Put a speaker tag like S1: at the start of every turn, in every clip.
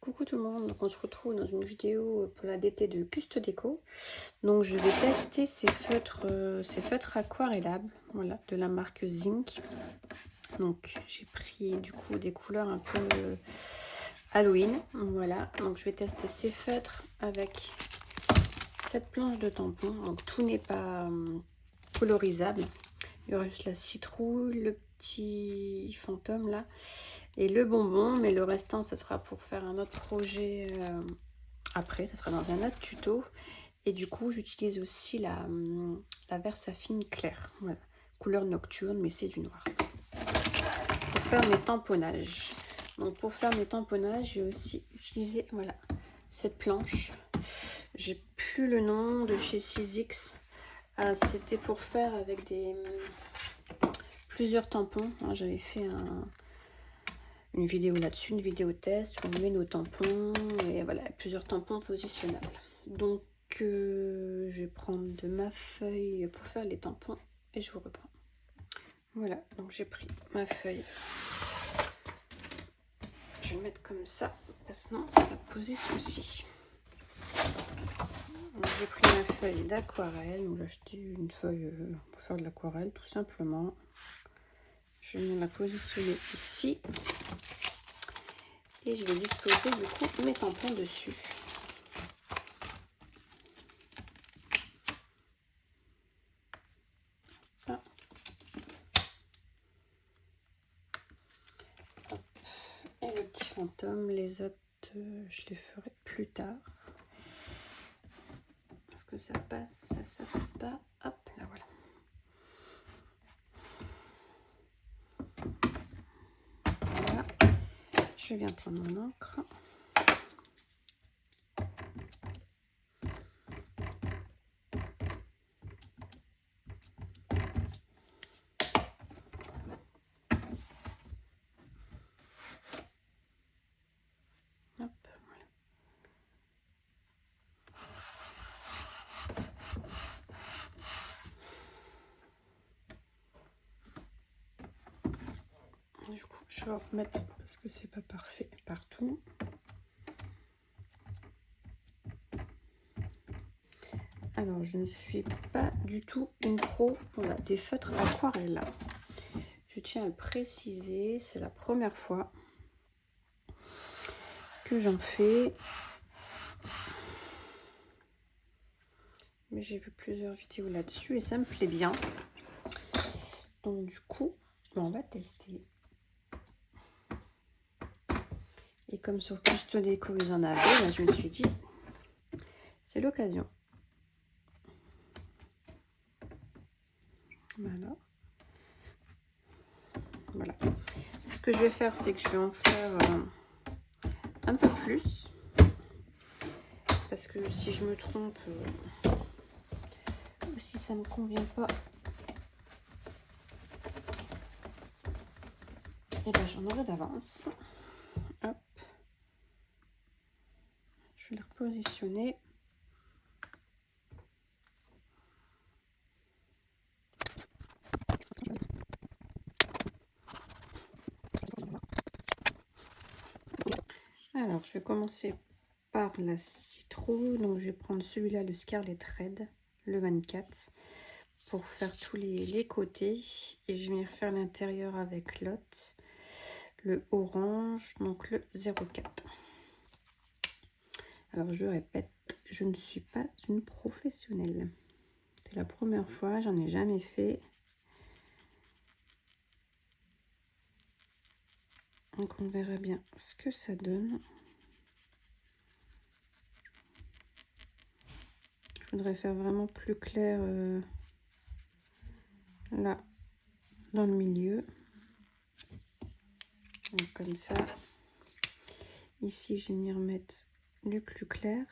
S1: Coucou tout le monde, donc on se retrouve dans une vidéo pour la DT de Custe Déco. Donc je vais tester ces feutres aquarellables, voilà, de la marque Zinc. Donc j'ai pris du coup des couleurs un peu Halloween, voilà. Donc je vais tester ces feutres avec cette planche de tampon. Donc tout n'est pas colorisable. Il y aura juste la citrouille, le petit fantôme là et le bonbon, mais le restant ça sera pour faire un autre projet après, ça sera dans un autre tuto. Et du coup j'utilise aussi la Versafine claire, voilà, couleur nocturne, mais c'est du noir pour faire mes tamponnages. Donc pour faire mes tamponnages, j'ai aussi utilisé, voilà, cette planche. J'ai plus le nom, de chez 6X. C'était pour faire avec plusieurs tampons, hein. J'avais fait une vidéo là-dessus, une vidéo test où on met nos tampons et voilà, plusieurs tampons positionnables. Donc je vais prendre de ma feuille pour faire les tampons et je vous reprends. Voilà, donc j'ai pris ma feuille. Je vais le mettre comme ça, parce que sinon ça va poser souci. J'ai pris ma feuille d'aquarelle, j'ai acheté une feuille pour faire de l'aquarelle tout simplement. Je vais la positionner ici et je vais disposer du coup mes tampons dessus. Ah. Et le petit fantôme, les autres je les ferai plus tard. Est-ce que ça passe? Ça passe pas. Hop, là voilà. Voilà. Je viens prendre mon encre. Hop, voilà. Du coup, je vais remettre parce que c'est pas parfait partout. Alors, je ne suis pas du tout une pro, voilà, des feutres aquarelle. Je tiens à le préciser, c'est la première fois que j'en fais. Mais j'ai vu plusieurs vidéos là-dessus et ça me plaît bien. Donc du coup, on va tester. Et comme sur Custe Déco, ils en avaient, là, je me suis dit, c'est l'occasion. Voilà. Voilà. Ce que je vais faire, c'est que je vais en faire un peu plus. Parce que si je me trompe, ou si ça ne me convient pas, et ben j'en aurai d'avance. Hop. Je vais les repositionner. Alors, je vais commencer par la citrouille. Donc, je vais prendre celui-là, le Scarlet Red, le 24, pour faire tous les côtés. Et je vais venir faire l'intérieur avec l'autre, le orange, donc le 04. Alors, je répète, je ne suis pas une professionnelle. C'est la première fois, j'en ai jamais fait. Donc, on verra bien ce que ça donne. Je voudrais faire vraiment plus clair là, dans le milieu. Donc, comme ça. Ici, je vais venir mettre du plus clair.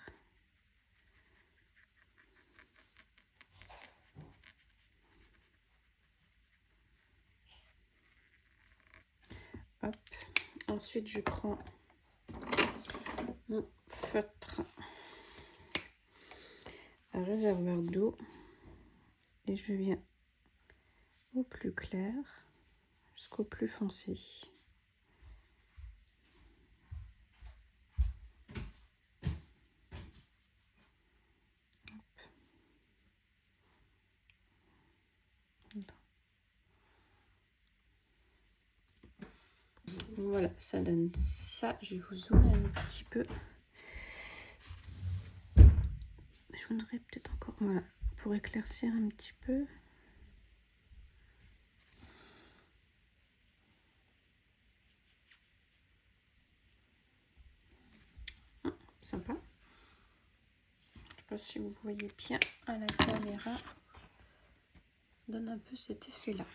S1: Hop. Ensuite, je prends mon feutre à réservoir d'eau et je viens au plus clair jusqu'au plus foncé. Voilà, ça donne ça. Je vais vous zoomer un petit peu. Je voudrais peut-être encore, voilà, pour éclaircir un petit peu. Sympa. Je sais pas si vous voyez bien à la caméra. Ça donne un peu cet effet-là.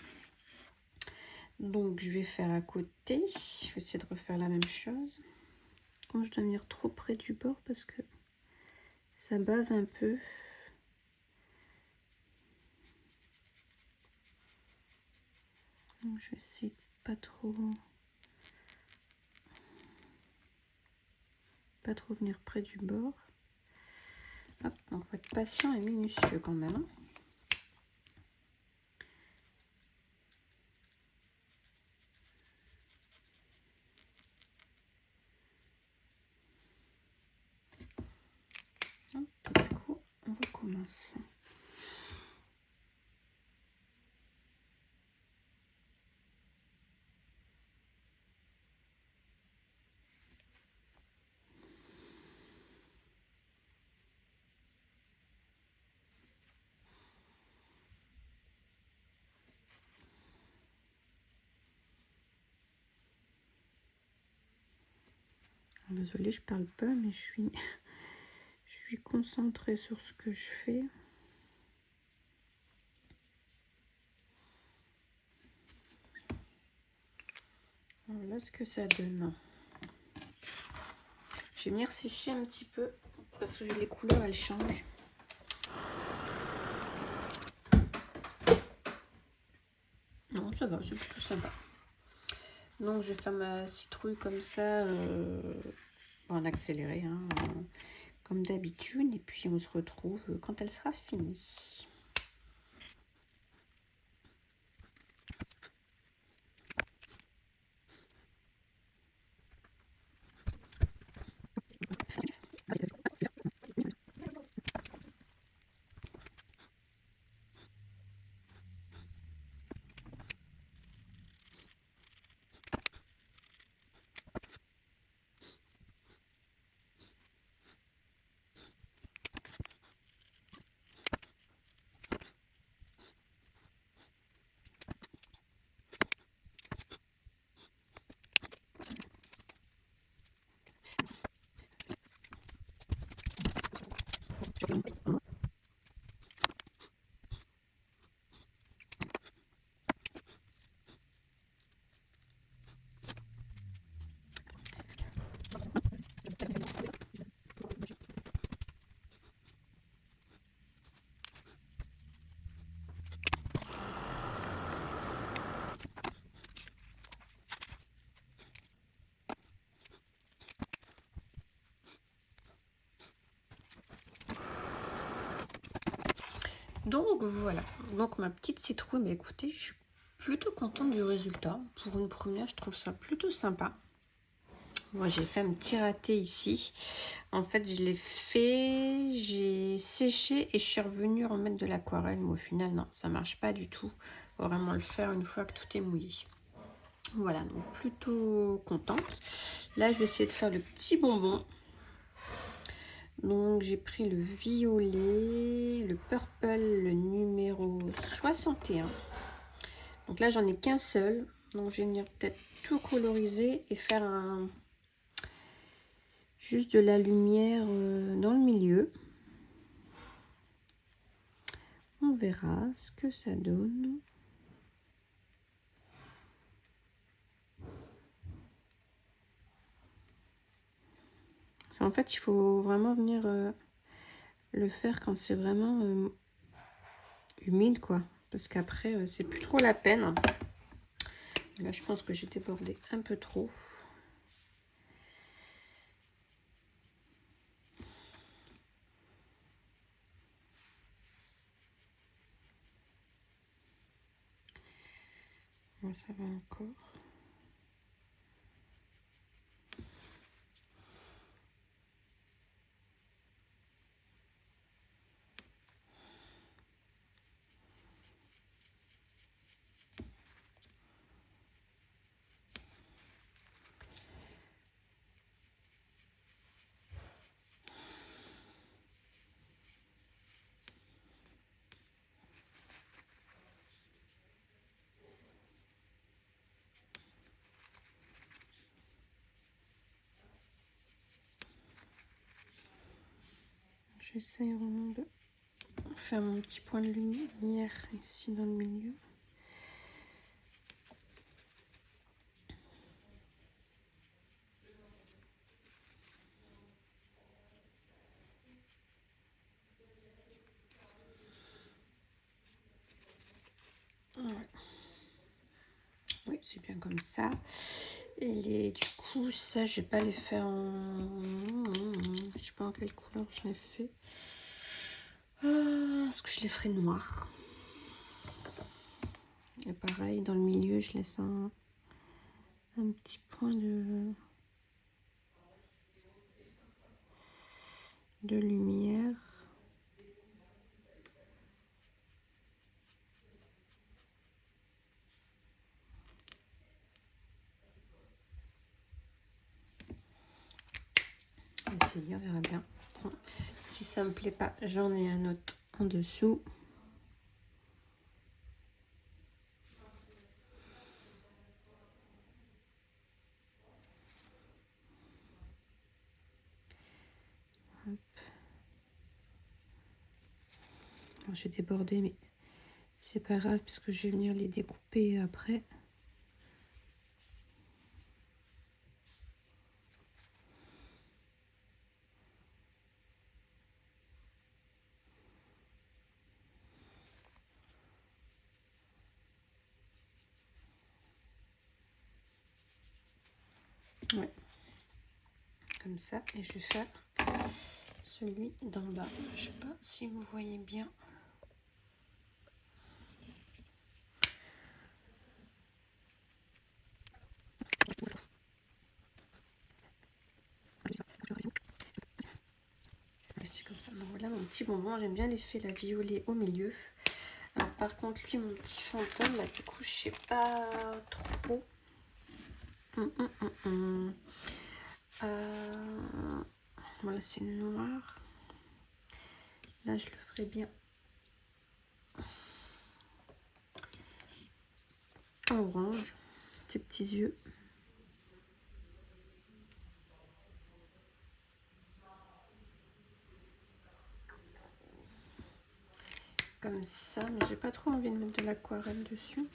S1: Donc je vais faire à côté. Je vais essayer de refaire la même chose. Quand je dois venir trop près du bord parce que ça bave un peu. Donc je vais essayer de pas trop venir près du bord. Hop, donc faut être patient et minutieux quand même. Hein. Hop, du coup, on recommence. Désolée, je parle pas, mais je suis concentrée sur ce que je fais. Voilà ce que ça donne. Je vais venir sécher un petit peu parce que les couleurs elles changent. Non, ça va, c'est plutôt sympa. Donc je vais faire ma citrouille comme ça en accéléré, hein, comme d'habitude. Et puis on se retrouve quand elle sera finie. Donc voilà, donc ma petite citrouille, mais écoutez, je suis plutôt contente du résultat. Pour une première, je trouve ça plutôt sympa. Moi, j'ai fait un petit raté ici. En fait, je l'ai fait, j'ai séché et je suis revenue remettre de l'aquarelle. Mais au final, non, ça marche pas du tout. Faut vraiment le faire une fois que tout est mouillé. Voilà, donc plutôt contente. Là, je vais essayer de faire le petit bonbon. Donc j'ai pris le violet, le purple, le numéro 61. Donc là j'en ai qu'un seul. Donc je vais venir peut-être tout coloriser et faire juste de la lumière dans le milieu. On verra ce que ça donne. En fait, il faut vraiment venir le faire quand c'est vraiment humide, quoi. Parce qu'après, c'est plus trop la peine. Là, je pense que j'ai débordé un peu trop. Bon, ça va encore. J'essaie vraiment de faire mon petit point de lumière ici dans le milieu. Ouais. Oui, c'est bien comme ça. Et du coup, ça, je vais pas les faire en... Je sais pas en quelle couleur je les fais. Est-ce que je les ferai noir? Et pareil, dans le milieu, je laisse un petit point de lumière. On va essayer, on verra bien. Si ça me plaît pas, j'en ai un autre en dessous. J'ai débordé, mais c'est pas grave puisque je vais venir les découper après. Ouais, comme ça. Et je vais faire celui d'en bas. Je sais pas si vous voyez bien. C'est comme ça. Donc voilà mon petit bonbon. J'aime bien l'effet la violet au milieu. Alors par contre lui mon petit fantôme, bah, du coup je sais pas trop. Voilà, c'est noir. Là je le ferai bien en orange. Ses petits yeux. Comme ça, mais j'ai pas trop envie de mettre de l'aquarelle dessus.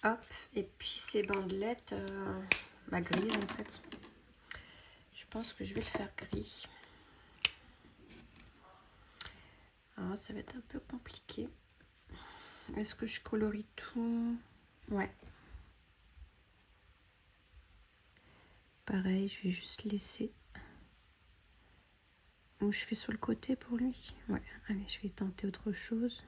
S1: Hop, et puis ces bandelettes grises en fait. Je pense que je vais le faire gris. Alors ça va être un peu compliqué. Est-ce que je colorie tout? Ouais. Pareil, je vais juste laisser. Ou je fais sur le côté pour lui? Ouais, allez, je vais tenter autre chose.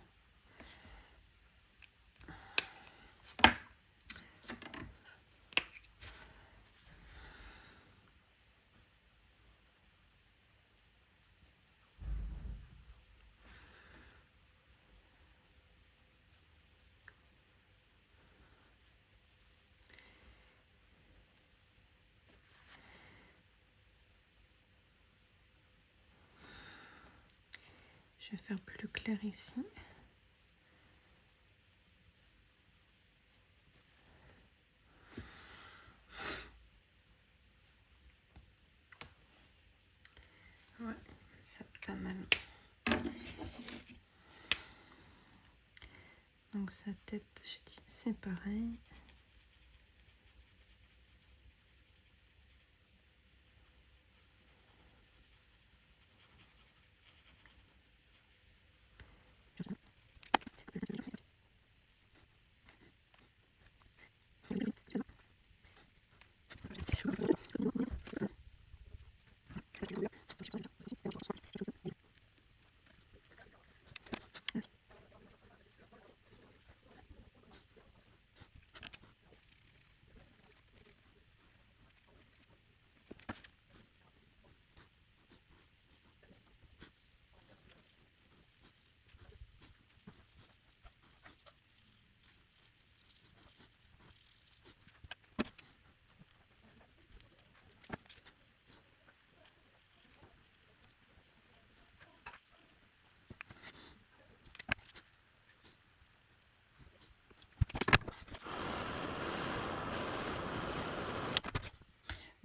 S1: Je vais faire plus clair ici. Ouais, ça pas mal. Donc sa tête, j'ai dit, c'est pareil.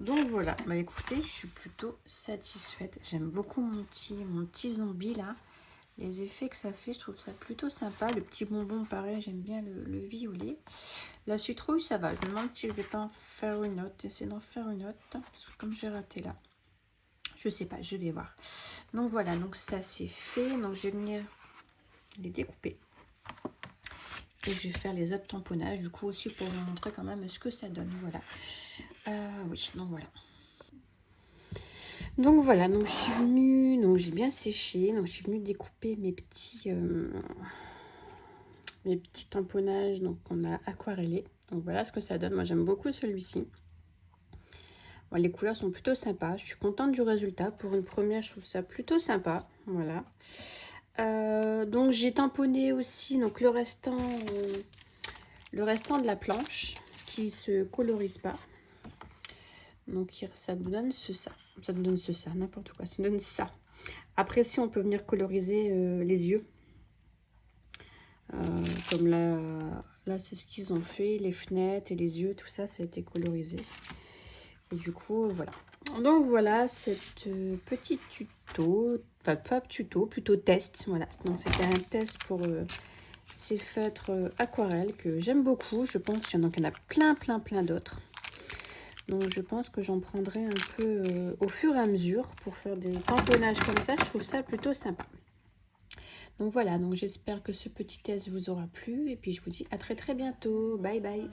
S1: Donc voilà, bah écoutez, je suis plutôt satisfaite. J'aime beaucoup mon petit zombie là. Les effets que ça fait, je trouve ça plutôt sympa. Le petit bonbon, pareil, j'aime bien le violet. La citrouille, ça va. Je me demande si je vais pas en faire une autre. Essayer d'en faire une autre. Parce que comme j'ai raté là, je sais pas, je vais voir. Donc voilà, donc ça c'est fait. Donc je vais venir les découper. Et je vais faire les autres tamponnages, du coup aussi pour vous montrer quand même ce que ça donne. Voilà. Oui, donc voilà. Donc voilà, donc je suis venue, donc j'ai bien séché, donc je suis venue découper mes petits tamponnages, donc on a aquarellé. Donc voilà ce que ça donne. Moi j'aime beaucoup celui-ci. Bon, les couleurs sont plutôt sympas. Je suis contente du résultat. Pour une première, je trouve ça plutôt sympa. Voilà. Donc j'ai tamponné aussi donc le restant de la planche, ce qui se colorise pas. Donc ça nous donne ça nous donne ça, n'importe quoi, ça nous donne ça. Après si on peut venir coloriser les yeux, comme là c'est ce qu'ils ont fait, les fenêtres et les yeux, tout ça, ça a été colorisé. Et du coup voilà. Donc voilà cette petite tuto, enfin pas tuto, plutôt test. Voilà, donc c'était un test pour ces feutres aquarelles que j'aime beaucoup. Je pense qu'il y en a plein d'autres. Donc je pense que j'en prendrai un peu au fur et à mesure pour faire des tamponnages comme ça. Je trouve ça plutôt sympa. Donc voilà, donc j'espère que ce petit test vous aura plu. Et puis je vous dis à très bientôt. Bye bye.